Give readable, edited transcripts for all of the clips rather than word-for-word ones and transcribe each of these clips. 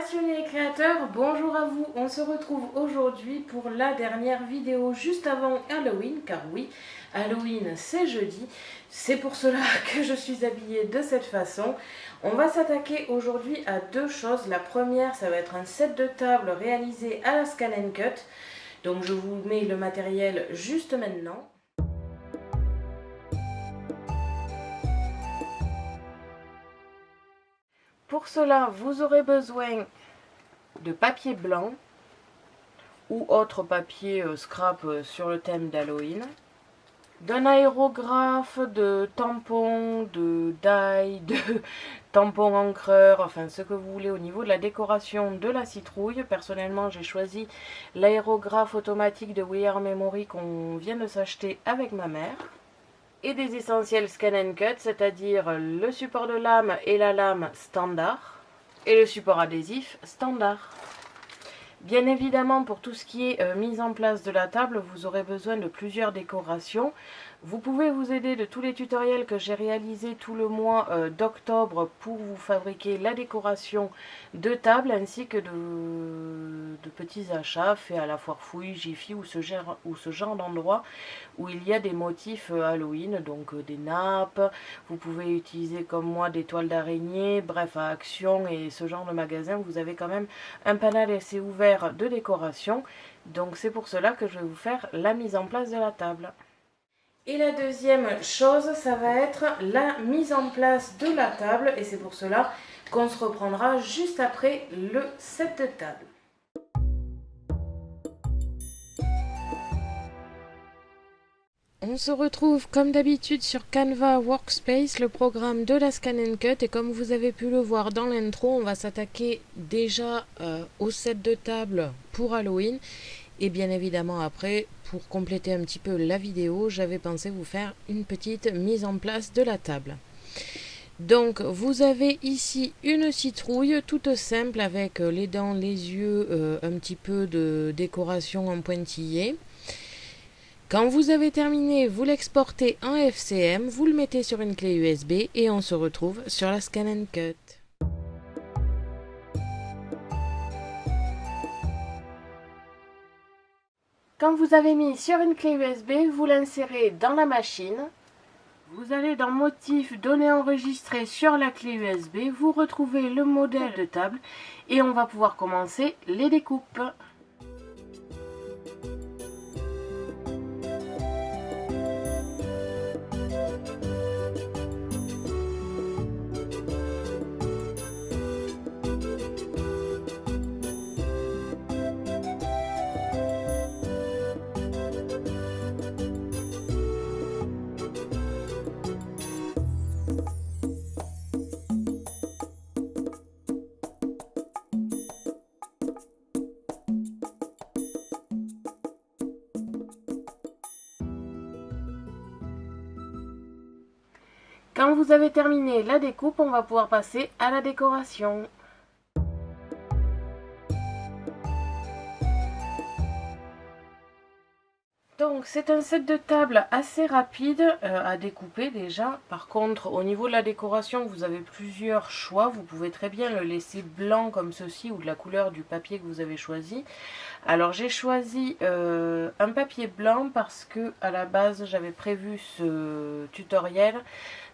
Passionnés et créateurs, bonjour à vous. On se retrouve aujourd'hui pour la dernière vidéo juste avant Halloween, car oui, Halloween c'est jeudi. C'est pour cela que je suis habillée de cette façon. On va s'attaquer aujourd'hui à deux choses. La première, ça va être un set de table réalisé à la Scan & Cut. Donc je vous mets le matériel juste maintenant. Pour cela, vous aurez besoin de papier blanc ou autre papier scrap sur le thème d'Halloween, d'un aérographe, de tampons, de die, de tampons encreurs, enfin ce que vous voulez au niveau de la décoration de la citrouille. Personnellement, j'ai choisi l'aérographe automatique de We Are Memory qu'on vient de s'acheter avec ma mère. Et des essentiels Scan & Cut, c'est-à-dire le support de lame et la lame standard, et le support adhésif standard. Bien évidemment, pour tout ce qui est mise en place de la table, vous aurez besoin de plusieurs décorations. Vous pouvez vous aider de tous les tutoriels que j'ai réalisés tout le mois d'octobre pour vous fabriquer la décoration de table, ainsi que de petits achats faits à la foire fouille, Jiffy ou ce genre d'endroit où il y a des motifs Halloween, donc des nappes. Vous pouvez utiliser comme moi des toiles d'araignée, bref, à Action et ce genre de magasin, vous avez quand même un panel assez ouvert de décoration. Donc c'est pour cela que je vais vous faire la mise en place de la table. Et la deuxième chose, ça va être la mise en place de la table, et c'est pour cela qu'on se reprendra juste après le set de table. On se retrouve comme d'habitude sur Canva Workspace, le programme de la Scan & Cut, et comme vous avez pu le voir dans l'intro, on va s'attaquer déjà au set de table pour Halloween. Et bien évidemment après, pour compléter un petit peu la vidéo, j'avais pensé vous faire une petite mise en place de la table. Donc vous avez ici une citrouille toute simple avec les dents, les yeux, un petit peu de décoration en pointillé. Quand vous avez terminé, vous l'exportez en FCM, vous le mettez sur une clé USB et on se retrouve sur la Scan & Cut. Quand vous avez mis sur une clé USB, vous l'insérez dans la machine. Vous allez dans Motif, Données enregistrées sur la clé USB. Vous retrouvez le modèle de table et on va pouvoir commencer les découpes. Quand vous avez terminé la découpe, on va pouvoir passer à la décoration. Donc c'est un set de table assez rapide à découper déjà. Par contre, au niveau de la décoration, vous avez plusieurs choix. Vous pouvez très bien le laisser blanc comme ceci ou de la couleur du papier que vous avez choisi. Alors j'ai choisi un papier blanc parce que à la base j'avais prévu ce tutoriel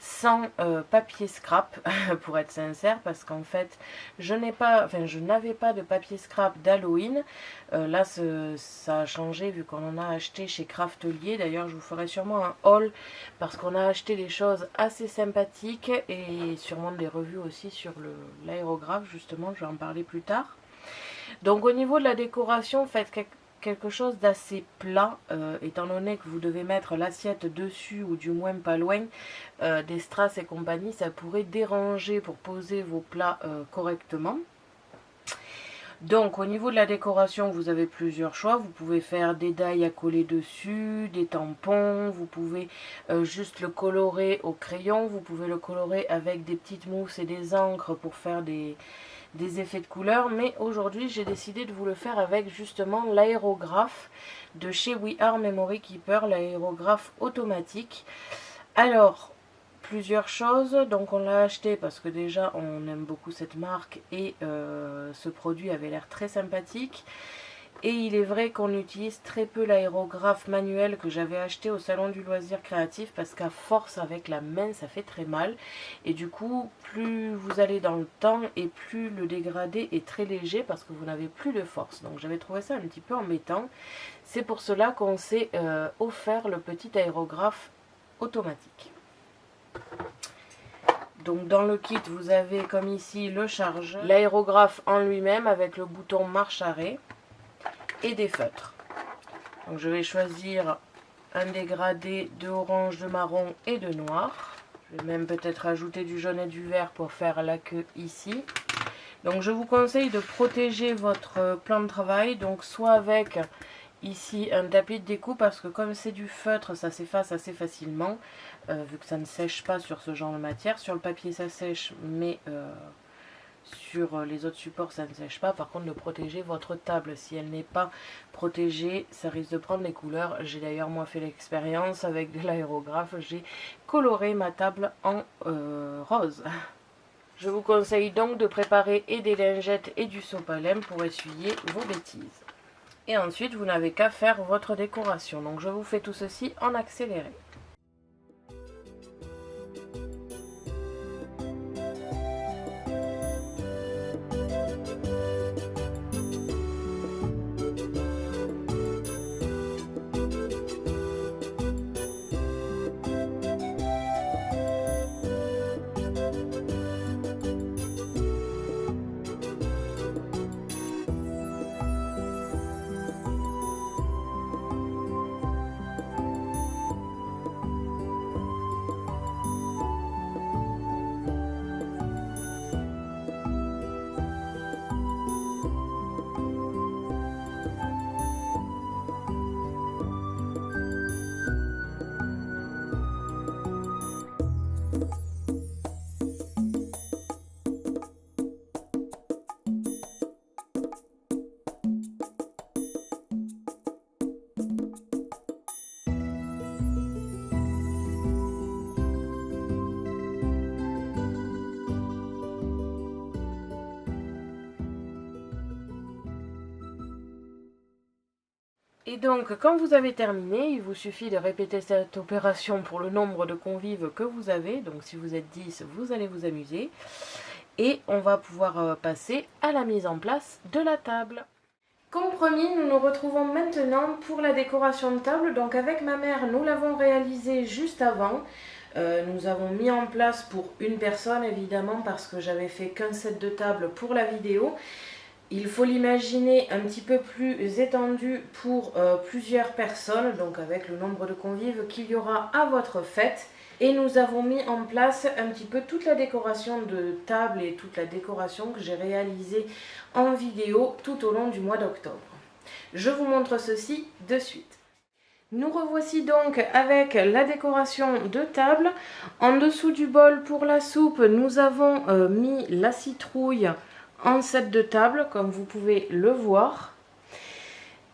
sans papier scrap pour être sincère, parce qu'en fait je n'avais pas de papier scrap d'Halloween. Là ça a changé vu qu'on en a acheté chez Craftelier. D'ailleurs je vous ferai sûrement un haul parce qu'on a acheté des choses assez sympathiques et sûrement des revues aussi sur l'aérographe, justement je vais en parler plus tard. Donc au niveau de la décoration, faites quelque chose d'assez plat, étant donné que vous devez mettre l'assiette dessus, ou du moins pas loin des strass et compagnie, ça pourrait déranger pour poser vos plats correctement. Donc au niveau de la décoration, vous avez plusieurs choix. Vous pouvez faire des die à coller dessus, des tampons, vous pouvez juste le colorer au crayon, vous pouvez le colorer avec des petites mousses et des encres pour faire des effets de couleur, mais aujourd'hui j'ai décidé de vous le faire avec justement l'aérographe de chez We Are Memory Keeper, l'aérographe automatique. Alors plusieurs choses. Donc on l'a acheté parce que déjà on aime beaucoup cette marque et ce produit avait l'air très sympathique. Et il est vrai qu'on utilise très peu l'aérographe manuel que j'avais acheté au salon du loisir créatif parce qu'à force avec la main ça fait très mal. Et du coup plus vous allez dans le temps et plus le dégradé est très léger parce que vous n'avez plus de force. Donc j'avais trouvé ça un petit peu embêtant. C'est pour cela qu'on s'est offert le petit aérographe automatique. Donc dans le kit vous avez comme ici le chargeur, l'aérographe en lui-même avec le bouton marche arrêt et des feutres. Donc je vais choisir un dégradé de orange, de marron et de noir. Je vais même peut-être ajouter du jaune et du vert pour faire la queue ici. Donc je vous conseille de protéger votre plan de travail, donc soit avec ici un tapis de découpe parce que comme c'est du feutre ça s'efface assez facilement vu que ça ne sèche pas sur ce genre de matière. Sur le papier ça sèche mais sur les autres supports ça ne sèche pas. Par contre de protéger votre table, si elle n'est pas protégée ça risque de prendre les couleurs. J'ai d'ailleurs moi fait l'expérience avec de l'aérographe, j'ai coloré ma table en rose. Je vous conseille donc de préparer et des lingettes et du sopalin pour essuyer vos bêtises. Et ensuite vous n'avez qu'à faire votre décoration. Donc je vous fais tout ceci en accéléré. Et donc quand vous avez terminé, il vous suffit de répéter cette opération pour le nombre de convives que vous avez. Donc si vous êtes 10, vous allez vous amuser. Et on va pouvoir passer à la mise en place de la table. Comme promis, nous nous retrouvons maintenant pour la décoration de table. Donc avec ma mère, nous l'avons réalisé juste avant. Nous avons mis en place pour une personne évidemment parce que j'avais fait qu'un set de table pour la vidéo. Il faut l'imaginer un petit peu plus étendu pour plusieurs personnes, donc avec le nombre de convives qu'il y aura à votre fête. Et nous avons mis en place un petit peu toute la décoration de table et toute la décoration que j'ai réalisée en vidéo tout au long du mois d'octobre. Je vous montre ceci de suite. Nous revoici donc avec la décoration de table. En dessous du bol pour la soupe, nous avons mis la citrouille en set de table, comme vous pouvez le voir.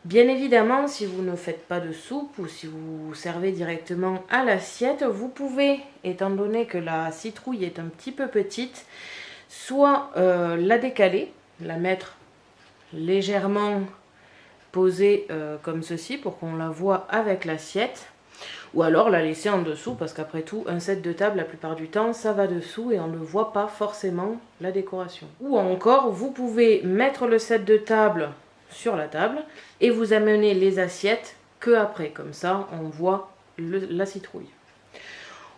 Bien évidemment, si vous ne faites pas de soupe ou si vous servez directement à l'assiette, vous pouvez, étant donné que la citrouille est un petit peu petite, soit la décaler, la mettre légèrement posée comme ceci pour qu'on la voie avec l'assiette, ou alors la laisser en dessous parce qu'après tout un set de table la plupart du temps ça va dessous et on ne voit pas forcément la décoration. Ou encore vous pouvez mettre le set de table sur la table et vous amener les assiettes que après, comme ça on voit la citrouille.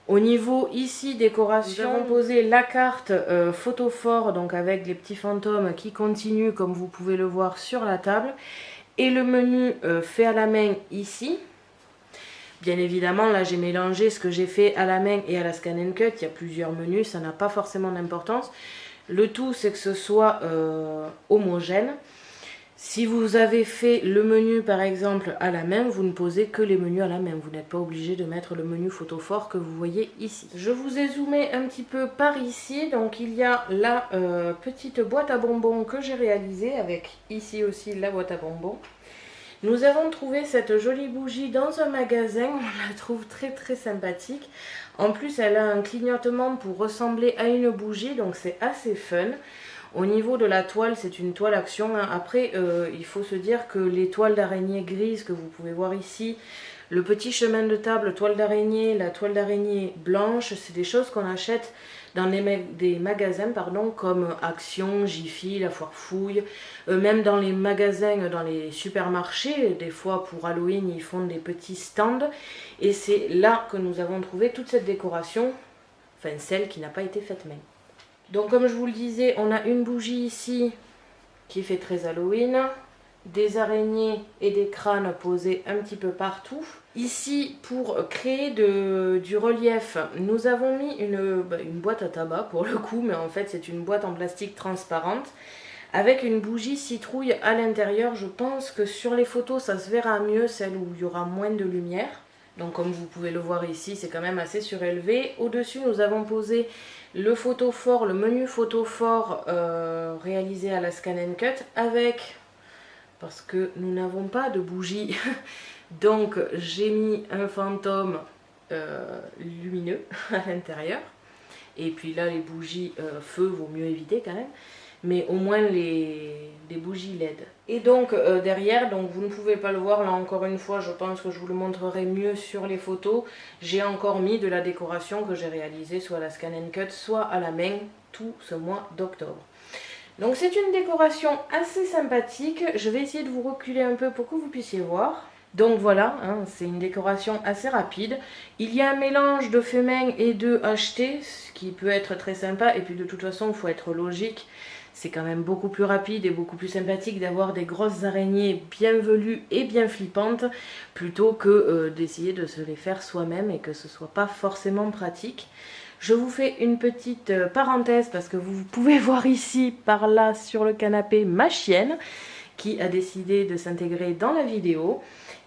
Au niveau ici décoration, nous avons posé la carte photophore, donc avec les petits fantômes qui continuent comme vous pouvez le voir sur la table, et le menu fait à la main ici. Bien évidemment, là j'ai mélangé ce que j'ai fait à la main et à la Scan & Cut. Il y a plusieurs menus, ça n'a pas forcément d'importance. Le tout, c'est que ce soit homogène. Si vous avez fait le menu par exemple à la main, vous ne posez que les menus à la main. Vous n'êtes pas obligé de mettre le menu photophore que vous voyez ici. Je vous ai zoomé un petit peu par ici. Donc il y a la petite boîte à bonbons que j'ai réalisée avec ici aussi la boîte à bonbons. Nous avons trouvé cette jolie bougie dans un magasin, on la trouve très sympathique. En plus, elle a un clignotement pour ressembler à une bougie, donc c'est assez fun. Au niveau de la toile, c'est une toile action. Après, il faut se dire que les toiles d'araignée grises que vous pouvez voir ici, le petit chemin de table, toile d'araignée, la toile d'araignée blanche, c'est des choses qu'on achète dans des magasins comme Action, Jiffy, La Foire Fouille, même dans les magasins, dans les supermarchés, des fois pour Halloween, ils font des petits stands. Et c'est là que nous avons trouvé toute cette décoration, enfin celle qui n'a pas été faite main. Donc comme je vous le disais, on a une bougie ici qui fait très Halloween, des araignées et des crânes posés un petit peu partout. Ici, pour créer du relief, nous avons mis une boîte à tabac pour le coup, mais en fait c'est une boîte en plastique transparente avec une bougie citrouille à l'intérieur. Je pense que sur les photos ça se verra mieux, celle où il y aura moins de lumière. Donc comme vous pouvez le voir ici, c'est quand même assez surélevé. Au-dessus, nous avons posé le photophore, le menu photophore réalisé à la Scan & Cut avec, parce que nous n'avons pas de bougie, donc j'ai mis un fantôme lumineux à l'intérieur. Et puis là, les bougies feu, vaut mieux éviter quand même. Mais au moins les bougies LED. Et donc derrière, donc vous ne pouvez pas le voir, là encore une fois, je pense que je vous le montrerai mieux sur les photos. J'ai encore mis de la décoration que j'ai réalisée soit à la Scan & Cut, soit à la main, tout ce mois d'octobre. Donc c'est une décoration assez sympathique. Je vais essayer de vous reculer un peu pour que vous puissiez voir. Donc voilà, hein, c'est une décoration assez rapide. Il y a un mélange de fait main et de acheté, ce qui peut être très sympa. Et puis de toute façon, il faut être logique. C'est quand même beaucoup plus rapide et beaucoup plus sympathique d'avoir des grosses araignées bien velues et bien flippantes plutôt que d'essayer de se les faire soi-même et que ce soit pas forcément pratique. Je vous fais une petite parenthèse parce que vous pouvez voir ici, par là, sur le canapé, ma chienne qui a décidé de s'intégrer dans la vidéo.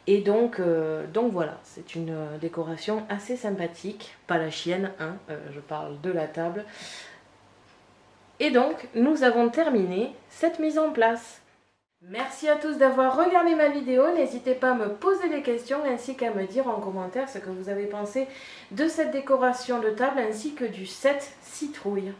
Et donc voilà, c'est une décoration assez sympathique. Pas la chienne, hein, je parle de la table. Et donc, nous avons terminé cette mise en place. Merci à tous d'avoir regardé ma vidéo. N'hésitez pas à me poser des questions ainsi qu'à me dire en commentaire ce que vous avez pensé de cette décoration de table ainsi que du set citrouille.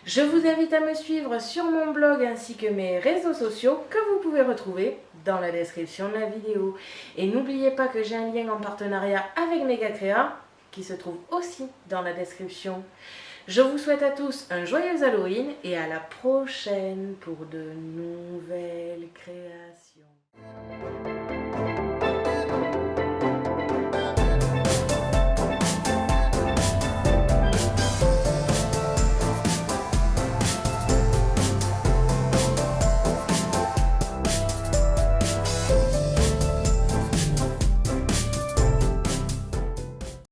Je vous invite à me suivre sur mon blog ainsi que mes réseaux sociaux que vous pouvez retrouver dans la description de la vidéo. Et n'oubliez pas que j'ai un lien en partenariat avec Megacrea qui se trouve aussi dans la description. Je vous souhaite à tous un joyeux Halloween et à la prochaine pour de nouvelles créations.